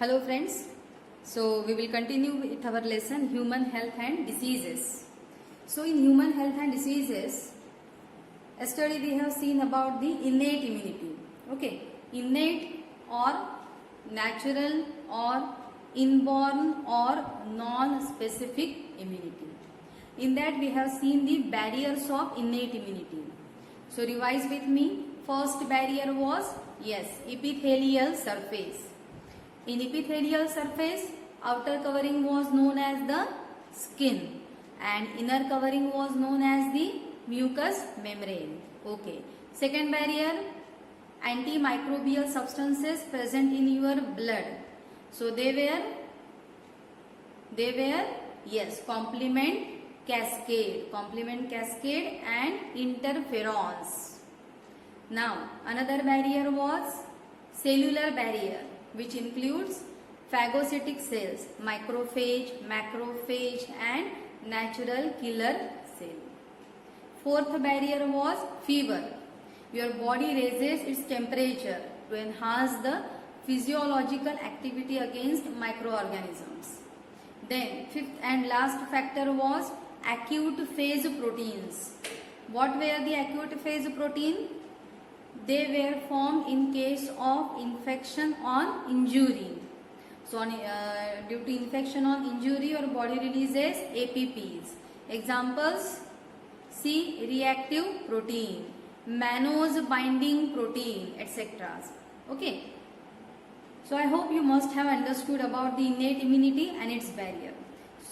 Hello friends, so we will continue with our lesson human health and diseases. So in human health and diseases, yesterday we have seen about the innate immunity. Okay, innate or natural or inborn or non-specific immunity. In that we have seen the barriers of innate immunity. So revise with me. First barrier was epithelial surface. In epithelial surface, outer covering was known as the skin and inner covering was known as the mucous membrane. Okay. Second barrier, antimicrobial substances present in your blood. So they were complement cascade and interferons. Now another barrier was cellular barrier, which includes phagocytic cells, microphage, macrophage and natural killer cell. Fourth barrier was fever. Your body raises its temperature to enhance the physiological activity against microorganisms. Then fifth and last factor was acute phase proteins. What were the acute phase protein? They were formed in case of infection on injury. So due to infection on injury, your body releases APPs. Examples: C-reactive protein, mannose binding protein, etc. Okay. So I hope you must have understood about the innate immunity and its barrier.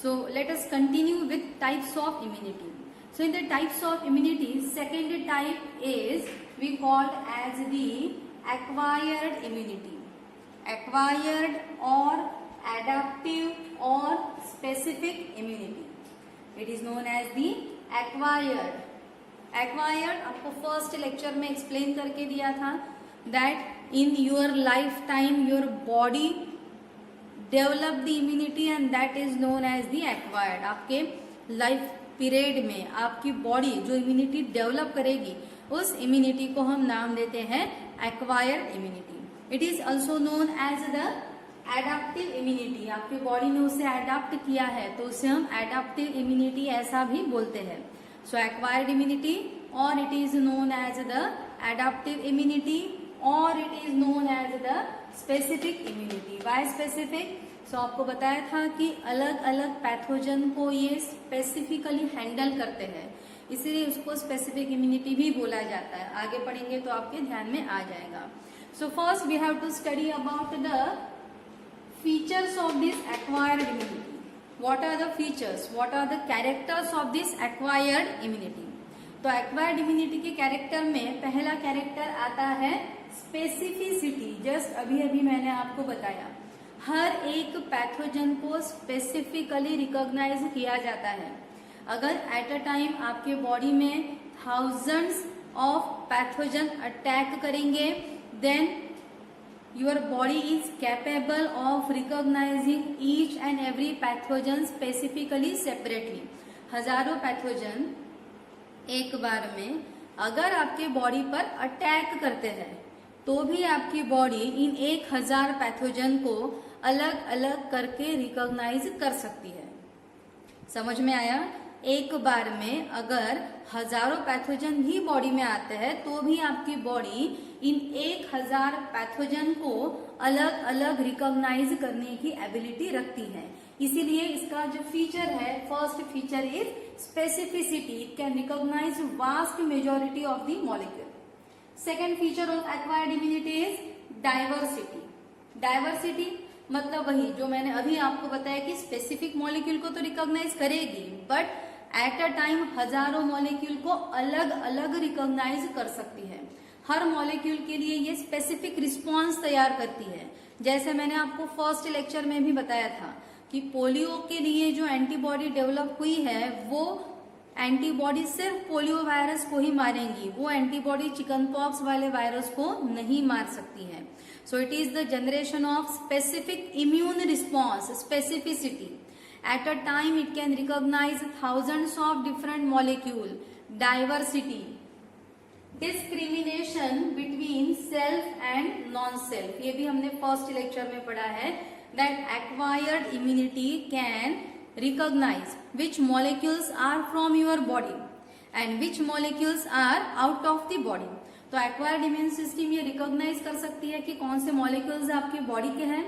So let us continue with types of immunity. So in the types of immunity, second type is we called as the acquired immunity. Acquired or adaptive or specific immunity. It is known as the acquired. Acquired आपको first lecture में explain करके दिया था that in your lifetime your body develop the immunity and that is known as the acquired. आपके life period में आपकी body जो immunity develop करेगी उस इम्यूनिटी को हम नाम देते हैं acquired immunity. It is also known as the adaptive immunity. आपकी बॉडी ने उसे एडाप्ट किया है तो उसे हम एडाप्टिव इम्यूनिटी ऐसा भी बोलते हैं. So acquired immunity or it is known as the adaptive immunity or it is known as the specific immunity. Why specific? So आपको बताया था कि अलग अलग पैथोजन को ये स्पेसिफिकली हैंडल करते हैं, इसीलिए उसको स्पेसिफिक इम्यूनिटी भी बोला जाता है. आगे पढ़ेंगे तो आपके ध्यान में आ जाएगा. So first we have to study about the features of this acquired immunity. What are the features, what are the characters of this acquired immunity. तो एक्वायर्ड इम्यूनिटी के कैरेक्टर में पहला कैरेक्टर आता है स्पेसिफिसिटी. जस्ट अभी अभी मैंने आपको बताया हर एक पैथोजन को स्पेसिफिकली रिकॉग्नाइज किया जाता है. अगर एट अ टाइम आपके बॉडी में थाउजेंड्स ऑफ पैथोजन अटैक करेंगे then your body is capable of recognizing each and every pathogen specifically separately. हजारों पैथोजन एक बार में अगर आपके बॉडी पर अटैक करते हैं तो भी आपकी बॉडी इन 1000 पैथोजन को अलग अलग करके रिकॉग्नाइज कर सकती है. समझ में आया? एक बार में अगर हजारों पैथोजन भी बॉडी में आते हैं तो भी आपकी बॉडी इन 1000 पैथोजन को अलग अलग रिकॉग्नाइज करने की एबिलिटी रखती है. इसीलिए इसका जो फीचर है, first feature is specificity. It can recognize vast majority of the molecule. Second feature of acquired immunity is diversity. Diversity मतलब वही जो मैंने अभी आपको बताया कि स्पेसिफिक मॉलिक्यूल को तो रिकॉग्नाइज करेगी बट एट अ टाइम हजारों मॉलिक्यूल को अलग अलग रिकॉग्नाइज कर सकती है. हर मॉलिक्यूल के लिए ये स्पेसिफिक रिस्पॉन्स तैयार करती है. जैसे मैंने आपको फर्स्ट लेक्चर में भी बताया था कि पोलियो के लिए जो एंटीबॉडी डेवलप हुई है वो एंटीबॉडी सिर्फ पोलियो वायरस को ही मारेंगी, वो एंटीबॉडी चिकन पॉक्स वाले वायरस को नहीं मार सकती है. So it is the generation of specific immune response, specificity. At a time it can recognize thousands of different molecule. Diversity, discrimination between self and non self, ये भी हमने first lecture में पढ़ा है. that acquired immunity can recognize which molecules are from your body and which molecules are out of the body. तो acquired immune system ये recognise कर सकती है कि कौन से मॉलिक्यूल्स आपके बॉडी के हैं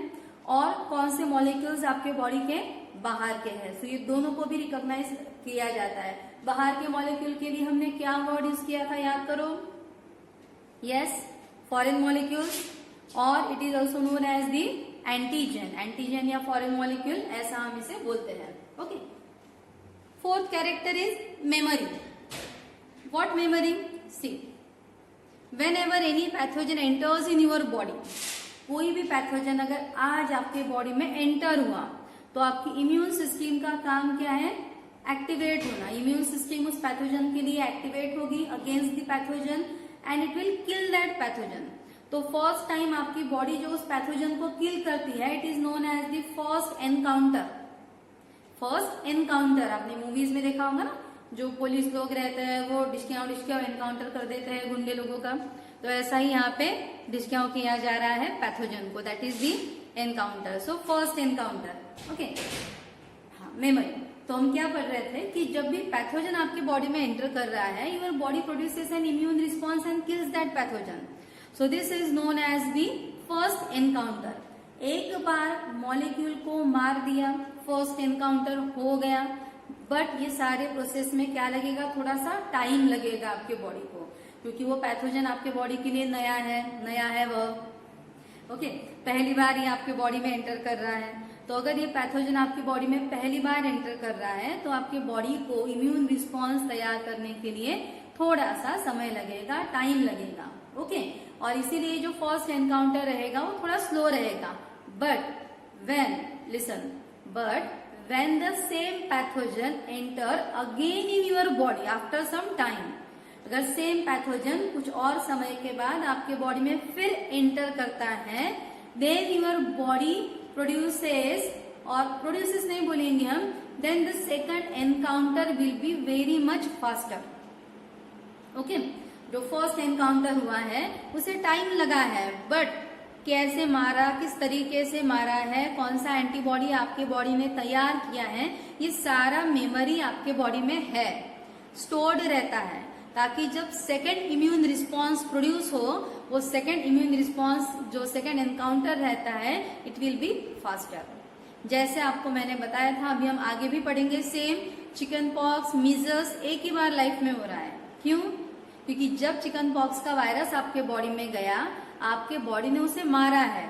और कौन से मॉलिक्यूल्स आपके बॉडी के बाहर के हैं. तो ये दोनों को भी रिकॉग्नाइज किया जाता है. बाहर के मॉलिक्यूल के लिए हमने क्या वर्ड यूज किया था, याद करो. यस, फॉरेन मॉलिक्यूल्स, और it is also known as the antigen. Antigen या फॉरेन मॉलिक्यूल, ऐसा हम इसे बोलते हैं. Okay. Fourth character is memory. What memory? See, whenever any pathogen enters in your body, कोई भी पैथोजन अगर आज आपके बॉडी में एंटर हुआ तो आपकी इम्यून सिस्टम का काम क्या है? एक्टिवेट होना. इम्यून सिस्टम उस पैथोजन के लिए एक्टिवेट होगी against the pathogen and it will kill that pathogen. तो फर्स्ट टाइम आपकी बॉडी जो उस पैथोजन को किल करती है, it is known as the first encounter. First encounter आपने मूवीज में देखा होगा ना, जो पुलिस लोग रहते हैं वो डिस्कियां एनकाउंटर कर देते हैं गुंडे लोगों का. तो ऐसा ही यहाँ पे डिस्कियां किया जा रहा है पैथोजन को, that is the encounter. So first encounter. Okay. हाँ, मेमोरी. तो हम क्या पढ़ रहे थे कि जब भी पैथोजन आपकी बॉडी में एंटर कर रहा है, your body produces an immune response and kills that pathogen. So this is known as the first encounter. एक बार मॉलिक्यूल को मार दिया, फर्स्ट एनकाउंटर हो गया, बट ये सारे प्रोसेस में क्या लगेगा? थोड़ा सा टाइम लगेगा आपके बॉडी को, क्योंकि वो पैथोजन आपके बॉडी के लिए नया है वह. ओके. पहली बार ये आपके बॉडी में एंटर कर रहा है. तो अगर ये पैथोजन आपकी बॉडी में पहली बार एंटर कर रहा है तो आपके बॉडी को इम्यून रिस्पॉन्स तैयार करने के लिए थोड़ा सा समय लगेगा, टाइम लगेगा. ओके. और इसीलिए जो फर्स्ट एनकाउंटर रहेगा वो थोड़ा स्लो रहेगा. But when the same pathogen enter again in your body after some time, अगर सेम पैथोजन कुछ और समय के बाद आपके बॉडी में फिर एंटर करता है, then your body produces, और प्रोड्यूसेस नहीं बोलेंगे हम, then the second encounter will be very much faster. Okay. जो फर्स्ट एनकाउंटर हुआ है उसे टाइम लगा है, बट कैसे मारा, किस तरीके से मारा है, कौन सा एंटीबॉडी आपके बॉडी ने तैयार किया है, ये सारा मेमोरी आपके बॉडी में है, स्टोर्ड रहता है, ताकि जब सेकेंड इम्यून रिस्पॉन्स प्रोड्यूस हो, वो सेकेंड इम्यून रिस्पॉन्स जो सेकेंड एनकाउंटर रहता है, इट विल बी फास्टर. जैसे आपको मैंने बताया था, अभी हम आगे भी पढ़ेंगे. सेम चिकन पॉक्स, मीजल्स एक ही बार लाइफ में हो रहा है. क्यों? क्योंकि जब चिकन पॉक्स का वायरस आपके बॉडी में गया, आपके बॉडी ने उसे मारा है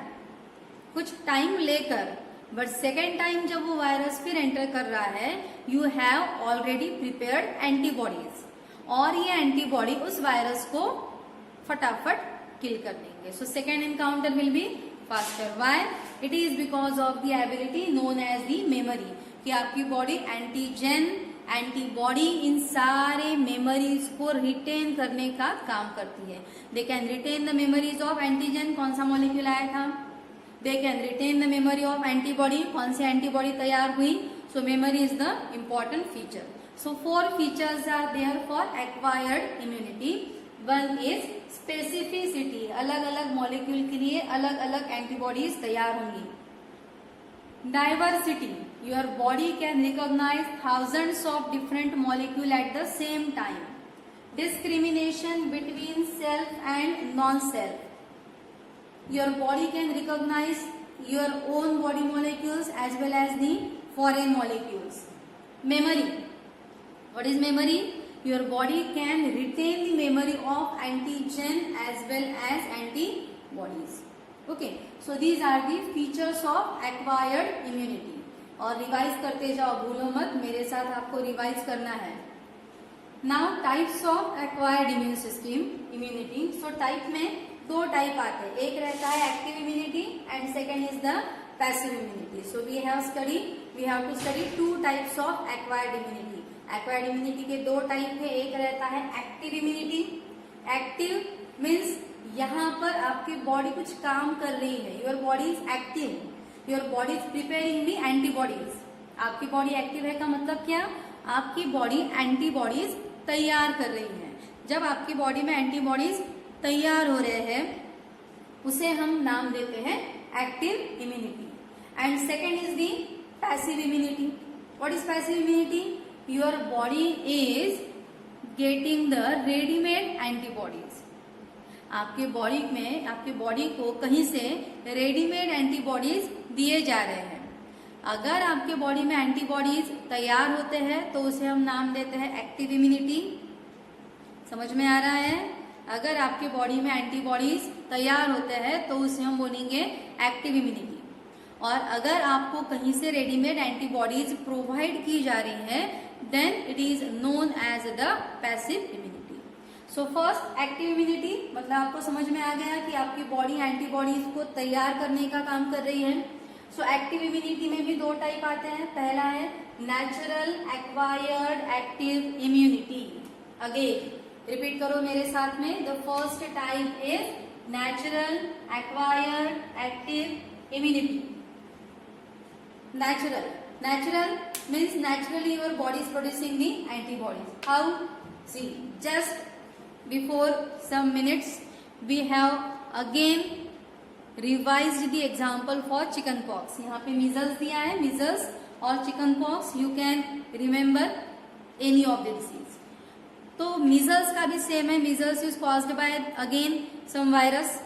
कुछ टाइम लेकर, बट सेकेंड टाइम जब वो वायरस फिर एंटर कर रहा है, you have already prepared antibodies, और ये एंटीबॉडी उस वायरस को फटाफट किल कर देंगे. So second encounter will be faster. Why? It is because of the ability known as the memory, कि आपकी बॉडी एंटीजन, एंटीबॉडी इन सारे मेमोरीज को रिटेन करने का काम करती है. They can retain the memories of antigen, कौन सा मॉलिक्यूल आया था. They can retain the memory of antibody, कौन सी एंटीबॉडी तैयार हुई. So memory is the important feature. So 4 features are there for acquired immunity. One is specificity, अलग अलग मॉलिक्यूल के लिए अलग अलग एंटीबॉडीज तैयार होंगी. Diversity, your body can recognize thousands of different molecules at the same time. Discrimination between self and non-self, your body can recognize your own body molecules as well as the foreign molecules. Memory, what is memory? Your body can retain the memory of antigen as well as antibodies. Okay. So these are the features of acquired immunity. और revise करते जाओ, भूलो मत, मेरे साथ आपको revise करना है. Now types of acquired immune system immunity. So type में 2 टाइप आते हैं. एक रहता है active immunity and second is the passive immunity. So we have to study 2 types of acquired immunity. Acquired immunity के 2 टाइप है. एक रहता है एक्टिव इम्यूनिटी. एक्टिव मीन्स यहाँ पर आपकी बॉडी कुछ काम कर रही है. Your body is active, your body is preparing the antibodies. आपकी बॉडी एक्टिव है का मतलब क्या? आपकी बॉडी एंटीबॉडीज तैयार कर रही है. जब आपकी बॉडी में एंटीबॉडीज तैयार हो रहे हैं, उसे हम नाम देते हैं active immunity. and second is the passive immunity. What is passive immunity? Your body is getting the ready-made antibodies. आपके बॉडी में, आपके बॉडी को कहीं से रेडीमेड एंटीबॉडीज दिए जा रहे हैं. अगर आपके बॉडी में एंटीबॉडीज तैयार होते हैं तो उसे हम नाम देते हैं एक्टिव इम्यूनिटी. समझ में आ रहा है? अगर आपके बॉडी में एंटीबॉडीज तैयार होते हैं तो उसे हम बोलेंगे एक्टिव इम्यूनिटी. और अगर आपको कहीं से रेडीमेड एंटीबॉडीज प्रोवाइड की जा रही है then it is known as the passive immunity. So first active immunity मतलब आपको समझ में आ गया कि आपकी बॉडी एंटीबॉडीज को तैयार करने का काम कर रही है. सो एक्टिव इम्यूनिटी में भी दो टाइप आते हैं. पहला है natural acquired active immunity. Again repeat करो मेरे साथ में. The first type is natural acquired active immunity. Natural means naturally your body is producing the antibodies. How? See, just before some minutes we have again revised the example for chicken pox. यहाँ पे measles दिया है. measles और chicken pox you can remember any of the disease. तो measles का भी same है. measles is caused by again some virus.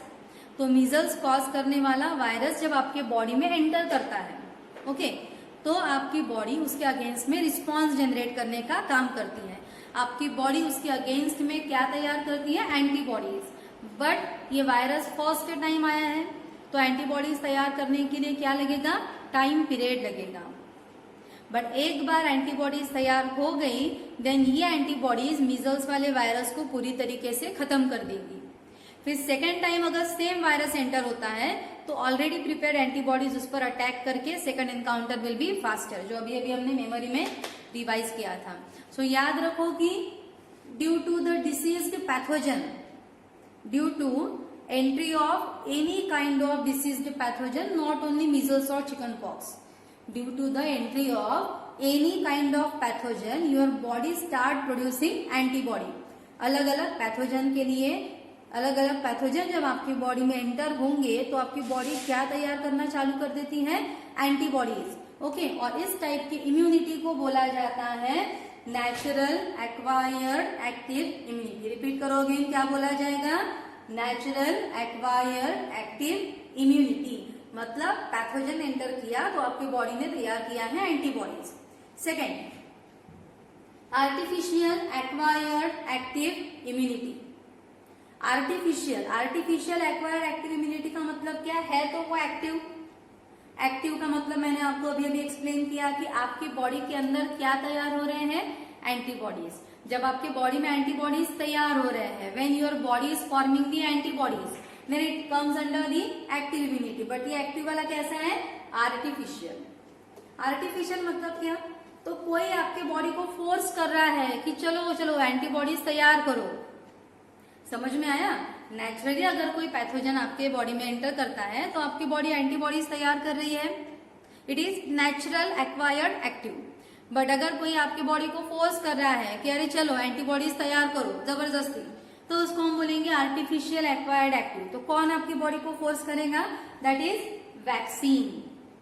तो measles cause करने वाला वायरस जब आपके बॉडी में एंटर करता है, ओके, तो आपकी बॉडी उसके अगेंस्ट में रिस्पॉन्स जनरेट करने का काम करती है. आपकी बॉडी उसके अगेंस्ट में क्या तैयार करती है? एंटीबॉडीज. बट ये वायरस फर्स्ट टाइम आया है तो एंटीबॉडीज तैयार करने के लिए क्या लगेगा? टाइम पीरियड लगेगा. बट एक बार एंटीबॉडीज तैयार हो गई देन ये एंटीबॉडीज मीजल्स वाले वायरस को पूरी तरीके से खत्म कर देगी. फिर सेकेंड टाइम अगर सेम वायरस एंटर होता है तो ऑलरेडी प्रिपेयर्ड एंटीबॉडीज उस पर अटैक करके second encounter will be faster, जो अभी अभी हमने मेमोरी में रिवाइज किया था. सो याद रखो कि due to the diseased pathogen, due to entry of any kind of diseased pathogen, not only measles और chicken pox, due to the entry of any kind of pathogen your body start producing antibody. अलग अलग pathogen के लिए अलग अलग pathogen जब आपकी body में एंटर होंगे तो आपकी बॉडी क्या तैयार करना चालू कर देती है? एंटीबॉडीज. ओके, और इस टाइप की इम्यूनिटी को बोला जाता है natural acquired active immunity. Repeat करो अगेन, क्या बोला जाएगा? Natural acquired active immunity. मतलब पैथोजन एंटर किया तो आपकी बॉडी ने तैयार किया है antibodies. Second, artificial acquired active immunity. Artificial acquired active immunity का मतलब क्या है? तो वो एक्टिव. एक्टिव का मतलब मैंने आपको अभी अभी एक्सप्लेन किया कि आपकी बॉडी के अंदर क्या तैयार हो रहे हैं? एंटीबॉडीज. जब आपके बॉडी में एंटीबॉडीज तैयार हो रहे हैं, when your body is forming the antibodies then it comes under the active immunity. But ये एक्टिव वाला कैसा है? आर्टिफिशियल. आर्टिफिशियल मतलब क्या? तो कोई आपके बॉडी को फोर्स कर रहा है कि चलो चलो एंटीबॉडीज तैयार करो. समझ में आया? नेचुरली अगर कोई पैथोजन आपके बॉडी में एंटर करता है तो आपकी बॉडी एंटीबॉडीज तैयार कर रही है. It is natural acquired active. But अगर कोई आपकी बॉडी को फोर्स कर रहा है कि अरे चलो एंटीबॉडीज तैयार करो जबरदस्ती, तो उसको हम बोलेंगे आर्टिफिशियल एक्वायर्ड एक्टिव. तो कौन आपकी बॉडी को फोर्स करेगा? That is vaccine.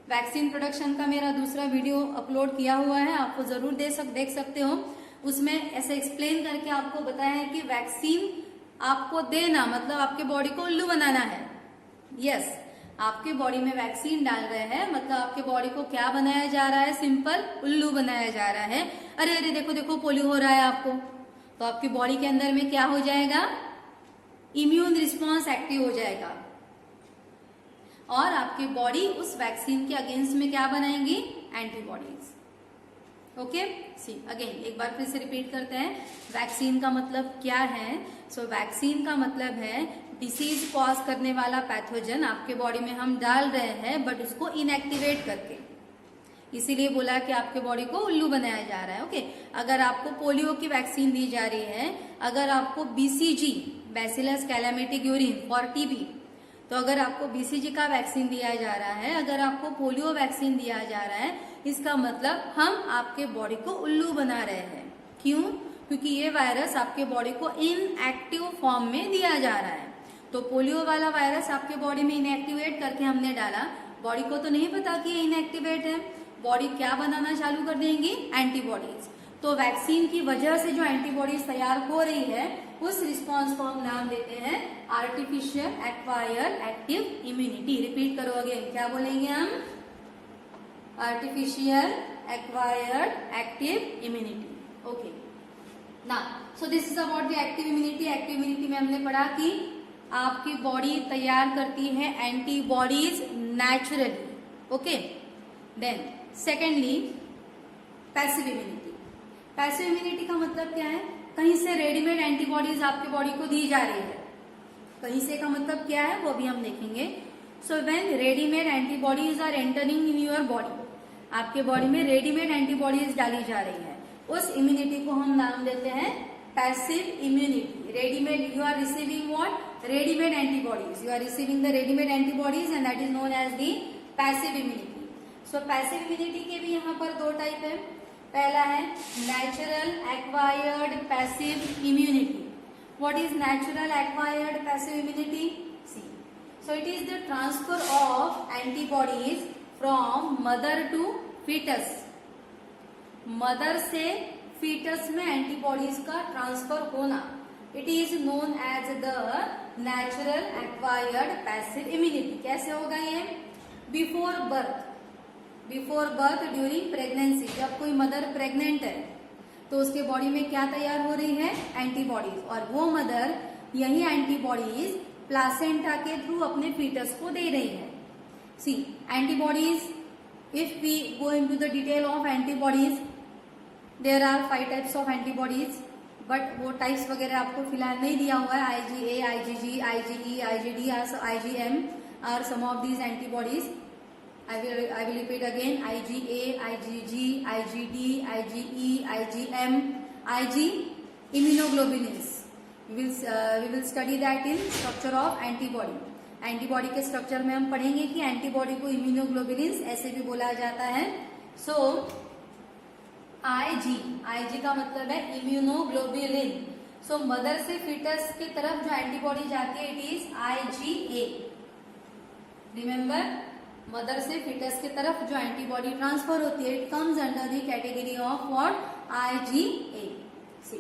Vaccine production का मेरा दूसरा वीडियो अपलोड किया हुआ है, आपको जरूर देख सकते हो. उसमें ऐसे एक्सप्लेन करके आपको बताया है कि वैक्सीन आपको देना मतलब आपके बॉडी को उल्लू बनाना है. यस, आपके बॉडी में वैक्सीन डाल रहे हैं मतलब आपके बॉडी को क्या बनाया जा रहा है? सिंपल उल्लू बनाया जा रहा है. अरे अरे देखो देखो पोलियो हो रहा है आपको, तो आपकी बॉडी के अंदर में क्या हो जाएगा? इम्यून रिस्पॉन्स एक्टिव हो जाएगा और आपकी बॉडी उस वैक्सीन के अगेंस्ट में क्या बनाएंगी? एंटीबॉडीज. ओके, सी अगेन एक बार फिर से रिपीट करते हैं. वैक्सीन का मतलब क्या है? सो वैक्सीन का मतलब है डिसीज कॉज करने वाला पैथोजन आपके बॉडी में हम डाल रहे हैं बट उसको इनएक्टिवेट करके. इसीलिए बोला कि आपके बॉडी को उल्लू बनाया जा रहा है. ओके, अगर आपको पोलियो की वैक्सीन दी जा रही है, अगर आपको BCG bacillus calamity Guérin for TB, तो अगर आपको बीसीजी का वैक्सीन दिया जा रहा है, अगर आपको पोलियो वैक्सीन दिया जा रहा है, इसका मतलब हम आपके बॉडी को उल्लू बना रहे हैं. क्यों? क्योंकि ये वायरस आपके बॉडी को इनएक्टिव फॉर्म में दिया जा रहा है. तो पोलियो वाला वायरस आपके बॉडी में इनएक्टिवेट करके हमने डाला, बॉडी को तो नहीं पता कि ये इनएक्टिवेट है, बॉडी क्या बनाना चालू कर देंगी, एंटीबॉडीज। तो वैक्सीन की वजह से जो एंटीबॉडीज तैयार हो रही है उस रिस्पॉन्स को हम नाम देते हैं artificial acquired active immunity. Repeat करो अगेन, क्या बोलेंगे हम, artificial acquired active immunity. Okay, ना so this is about the active immunity. Active immunity में हमने पढ़ा कि आपकी बॉडी तैयार करती है antibodies naturally. Okay, then secondly passive immunity. Passive immunity का मतलब क्या है, कहीं से रेडीमेड एंटीबॉडीज आपकी बॉडी को दी जा रही है। कहीं से का मतलब क्या है वो भी हम देखेंगे। So when readymade antibodies are entering in your body, आपके बॉडी में रेडीमेड एंटीबॉडीज डाली जा रही है, उस इम्यूनिटी को हम नाम देते हैं passive immunity. Readymade, you are receiving what, readymade antibodies, you are receiving the readymade antibodies and that is known as the passive immunity. So passive immunity के भी यहाँ पर दो टाइप है। पहला है natural acquired passive immunity. What is natural acquired passive immunity? See, so it is the transfer of antibodies from mother to foetus. Mother से foetus में एंटीबॉडीज का ट्रांसफर होना, it is known as the natural acquired passive immunity. कैसे होगा ये? Before birth, before birth, during pregnancy, जब कोई mother pregnant है तो उसके बॉडी में क्या तैयार हो रही है, एंटीबॉडीज, और वो मदर यही एंटीबॉडीज प्लासेंटा के थ्रू अपने फीटस को दे रही है। See, antibodies, if we go into the detail of antibodies, there are 5 types of antibodies, but वो टाइप्स वगैरह आपको फिलहाल नहीं दिया हुआ है। IgA, IgG, IgE, IgD, IgM are some of these antibodies. I will repeat again, IgA, IgG, IgD, IgE, IgM, Ig immunoglobulins. We will study that in structure of antibody. Antibody के structure में हम पढ़ेंगे कि antibody को immunoglobulins ऐसे भी बोला जाता है। सो IG का मतलब है इम्यूनोग्लोबुलिन। सो मदर से फीटस की तरफ जो एंटीबॉडी जाती है it is IgA। Remember, mother से फीटस की तरफ जो एंटीबॉडी ट्रांसफर होती है it comes under the category of what, IgA। See,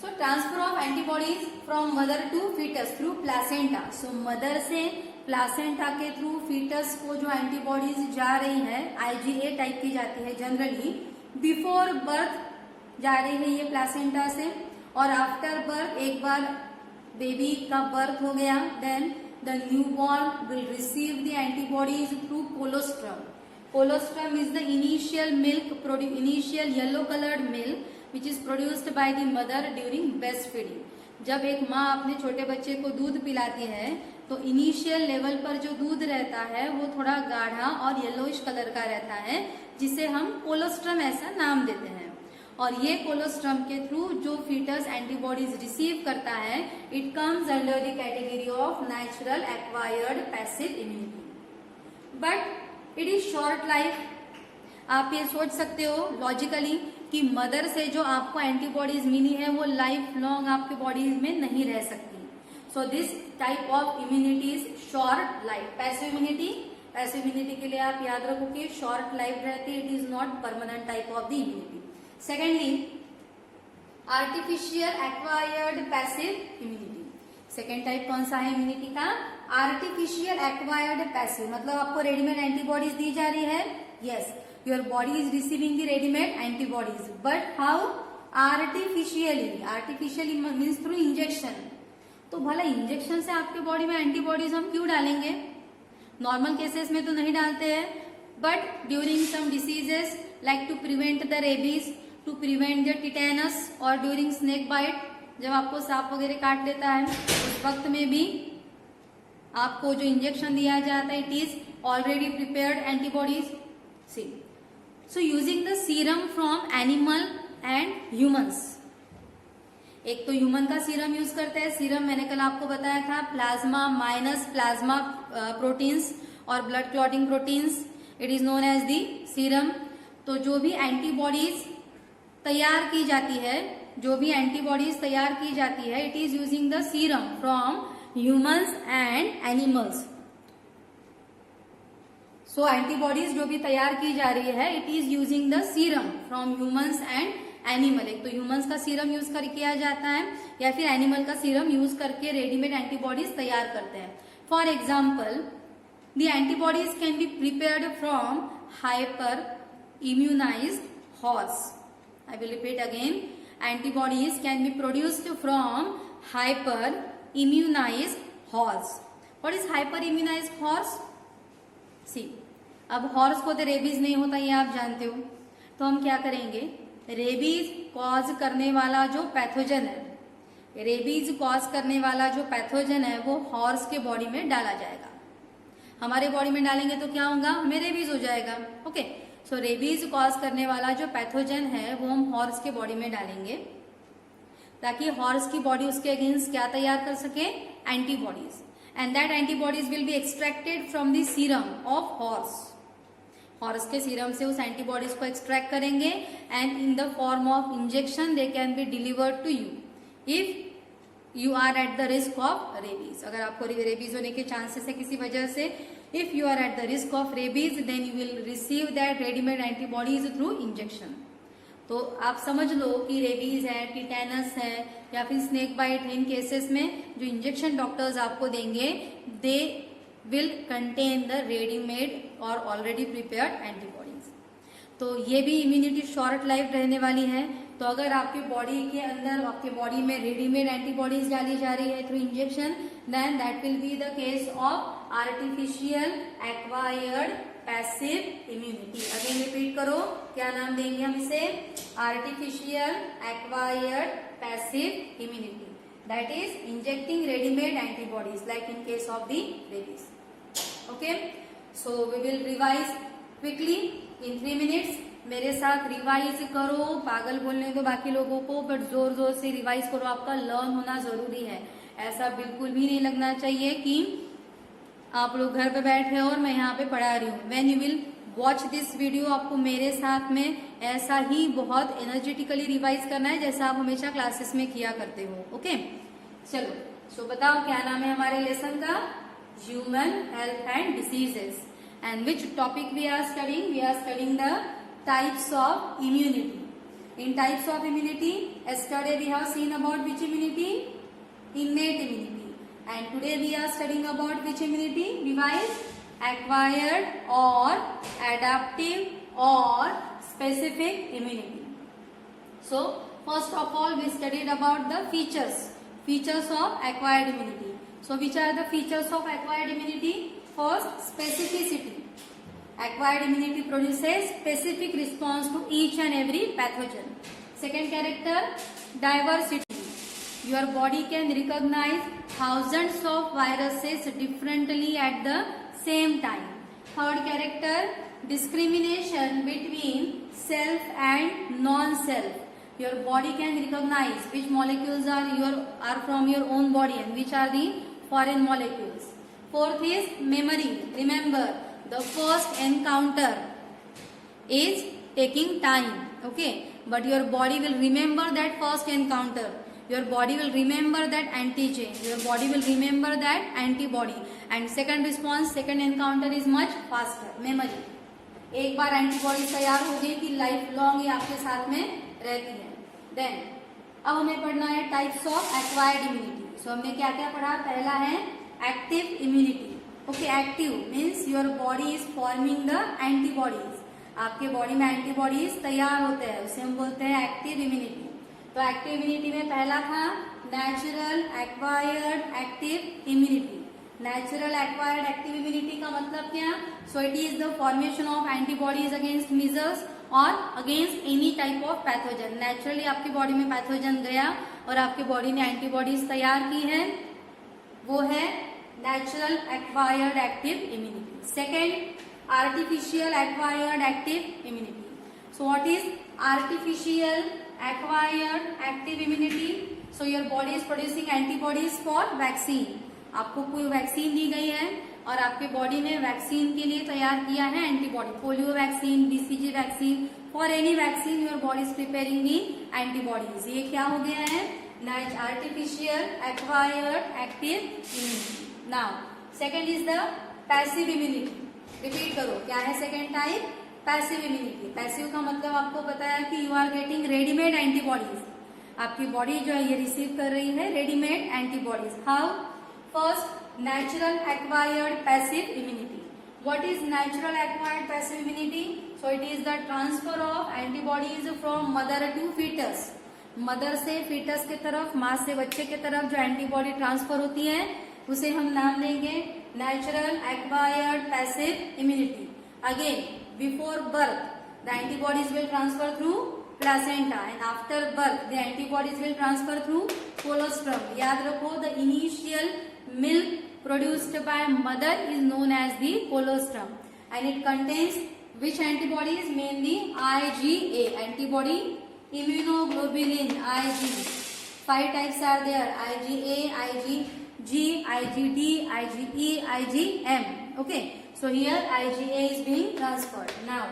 so transfer of antibodies from mother to foetus through placenta. So mother से प्लासेंटा के थ्रू फीटस को जो एंटीबॉडीज जा रही है IgA टाइप की जाती है जनरली। बिफोर बर्थ जा रही है ये प्लासेंटा से, और आफ्टर बर्थ, एक बार बेबी का बर्थ हो गया, then the newborn will receive the antibodies through colostrum. Colostrum is the initial yellow colored milk which is produced by the mother during breastfeeding. जब एक माँ अपने छोटे बच्चे को दूध पिलाती है तो इनिशियल लेवल पर जो दूध रहता है वो थोड़ा गाढ़ा और येलोइश कलर का रहता है, जिसे हम कोलोस्ट्रम ऐसा नाम देते हैं। और ये कोलोस्ट्रम के थ्रू जो फीटस एंटीबॉडीज रिसीव करता है it comes under the category of natural acquired passive immunity. But it is short life. आप ये सोच सकते हो लॉजिकली कि मदर से जो आपको एंटीबॉडीज मिली है वो लाइफ लॉन्ग आपके बॉडी में नहीं रह सकती। So this type of immunity is short life. Passive immunity के लिए आप याद रखो कि शॉर्ट लाइफ रहती है, it is not permanent type of the immunity. Secondly, artificial acquired passive immunity. Second type कौन सा है इम्यूनिटी का? Artificial acquired passive. मतलब आपको रेडीमेड एंटीबॉडीज दी जा रही है, yes, your body is receiving the readymade antibodies, but how? Artificially. Artificially means through injection. तो भला इंजेक्शन से आपके बॉडी में एंटीबॉडीज हम क्यों डालेंगे? नॉर्मल केसेस में तो नहीं डालते हैं, but during some diseases like to prevent the rabies, to prevent the tetanus, और ड्यूरिंग स्नेक बाइट, जब आपको सांप वगैरह काट लेता है उस वक्त में भी आपको जो इंजेक्शन दिया जाता है it is already prepared antibodies. See, so using the serum from animal and humans. एक तो ह्यूमन का सीरम यूज करते हैं। सीरम मैंने कल आपको बताया था, प्लाज्मा माइनस प्लाज्मा प्रोटीन्स और blood clotting proteins, it is known as the serum. तो जो भी एंटीबॉडीज तैयार की जाती है, it is using the serum from humans and animals. So antibodies जो भी तैयार की जा रही है, it is using the serum from humans and animal. एक तो ह्यूमंस का सीरम यूज कर किया जाता है या फिर एनिमल का सीरम यूज करके रेडीमेड एंटीबॉडीज तैयार करते हैं। For example, the antibodies can be prepared from hyper immunised horse. I will repeat again, antibodies can be produced from hyper immunized horse. What is hyper immunized horse? See, अब horse को तो rabies नहीं होता, ये आप जानते हो। तो हम क्या करेंगे, रेबीज कॉज करने वाला जो पैथोजन है, रेबीज कॉज करने वाला जो पैथोजन है वो हॉर्स के बॉडी में डाला जाएगा। हमारे बॉडी में डालेंगे तो क्या होगा, हमें रेबीज हो जाएगा। ओके, सो रेबीज कॉज करने वाला जो पैथोजन है वो हम हॉर्स के बॉडी में डालेंगे ताकि हॉर्स की बॉडी उसके अगेंस्ट क्या तैयार कर सके, antibodies. And that antibodies will be extracted from the serum of horse. Horse के सीरम से उस एंटीबॉडीज को एक्सट्रैक्ट करेंगे and in the form of injection they can be delivered to you if you are at the risk of rabies. अगर आपको rabies होने के chances है किसी वजह से, if you are at the risk of rabies then you will receive that readymade antibodies through injection. तो आप समझ लो कि रेबीज है, टिटेनस है या फिर स्नेक बाइट है, इन केसेस में जो इंजेक्शन डॉक्टर्स आपको देंगे they will contain the readymade और ऑलरेडी प्रिपेयर्ड एंटीबॉडीज। तो ये भी इम्यूनिटी शॉर्ट लाइफ रहने वाली है। तो अगर आपके बॉडी के अंदर, आपके बॉडी में रेडीमेड एंटीबॉडीज डाली जा रही है through injection, then that will be the case of artificial acquired passive immunity. Again repeat करो, क्या नाम देंगे हम इसे, artificial acquired passive immunity. That is injecting readymade antibodies like in case of the rabies. Okay, so we will revise quickly in 3 minutes. मेरे साथ revise करो, पागल बोलने दो बाकी लोगों को, बट जोर जोर से रिवाइज करो, आपका लर्न होना जरूरी है। ऐसा बिल्कुल भी नहीं लगना चाहिए कि आप लोग घर पे बैठे हो और मैं यहाँ पे पढ़ा रही हूँ। When you will watch this video, आपको मेरे साथ में ऐसा ही बहुत एनर्जेटिकली रिवाइज करना है जैसा आप हमेशा क्लासेस में किया करते हो। ओके, चलो, सो बताओ क्या नाम है हमारे लेसन का, human health and diseases. And which topic we are studying, we are studying the types of immunity. In types of immunity yesterday we have seen about which immunity, innate immunity. And today we are studying about which immunity, revise, acquired or adaptive or specific immunity. So first of all we studied about the features of acquired immunity. So which are the features of acquired immunity? First, specificity. Acquired immunity produces specific response to each and every pathogen. Second character, diversity. Your body can recognize thousands of viruses differently at the same time. Third character, discrimination between self and non-self. Your body can recognize which molecules are from your own body and which are the foreign molecules. Fourth is memory. Remember, the first encounter is taking time, okay, but your body will remember that first encounter. Your body will remember that antigen, your body will remember that antibody, and second response, second encounter is much faster. Memory, एक बार antibody तैयार हो गई कि life long ये आपके साथ में रहती है। देन अब हमें पढ़ना है टाइप्स ऑफ एक्वायर्ड इम्यूनिटी। सो हमने क्या क्या पढ़ा, पहला है active immunity. Okay, active means your body is forming the antibodies, आपके बॉडी में एंटीबॉडीज तैयार होते हैं, उसे हम बोलते हैं एक्टिव इम्यूनिटी। तो एक्टिव इम्यूनिटी में पहला था natural acquired active immunity. Natural acquired active immunity का मतलब क्या, सो it is the formation of antibodies against measles और against any type of pathogen. Naturally आपकी बॉडी में पैथोजन गया और आपकी बॉडी ने एंटीबॉडीज तैयार की है, वो है natural acquired active immunity. Second, artificial acquired active immunity. So what is artificial acquired active immunity? So your body is producing antibodies for vaccine. आपको कोई वैक्सीन दी गई है और आपके बॉडी ने वैक्सीन के लिए तैयार किया है antibody, polio vaccine, BCG vaccine, for any vaccine your body is preparing the antibodies. ये क्या हो गया है, artificial acquired active immunity. Now second is the passive immunity. Repeat करो, क्या क्या है second type? Passive immunity. Passive का मतलब आपको पता है कि you are getting readymade antibodies, आपकी बॉडी जो है ये रिसीव कर रही है readymade antibodies. How? First, natural acquired passive immunity. What is natural acquired passive immunity? So it is the transfer of antibodies from mother to fetus. Mother से foetus के तरफ, माँ से बच्चे के तरफ जो एंटीबॉडी ट्रांसफर होती है उसे हम नाम देंगे natural acquired passive immunity. Again, before birth the antibodies will transfer through placenta and after birth the antibodies will transfer through colostrum. याद रखो, the initial milk produced by mother is known as the colostrum and it contains which antibodies? Mainly IgA antibody, immunoglobulin Ig. 5 types are there: IgA, IgG, IgD, IgE, IgM. Okay, so here IgA is being transferred. Now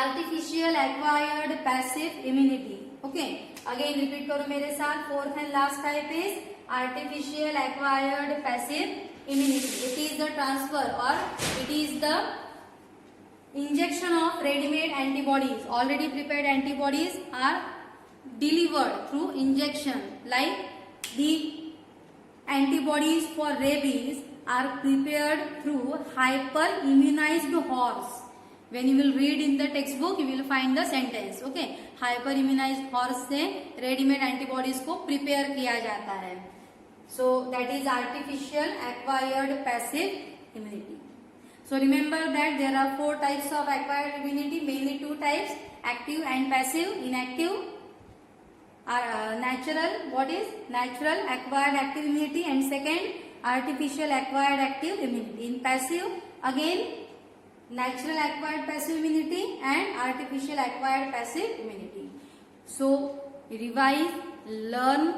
artificial acquired passive immunity. Okay, again repeat करो मेरे साथ। Fourth and last type is artificial acquired passive immunity. It is the transfer or it is the injection of ready-made antibodies. Already prepared antibodies are delivered through injection, like the antibodies for rabies are prepared through hyper-immunized horse. When you will read in the textbook, you will find the sentence. Okay, hyper-immunized horse से ready-made antibodies को prepare किया जाता है. So that is artificial acquired passive immunity. So remember that there are 4 types of acquired immunity, mainly 2 types, active and passive. Inactive are natural. What is natural acquired active immunity? And second, artificial acquired active immunity. In passive, again natural acquired passive immunity and artificial acquired passive immunity. So revise, learn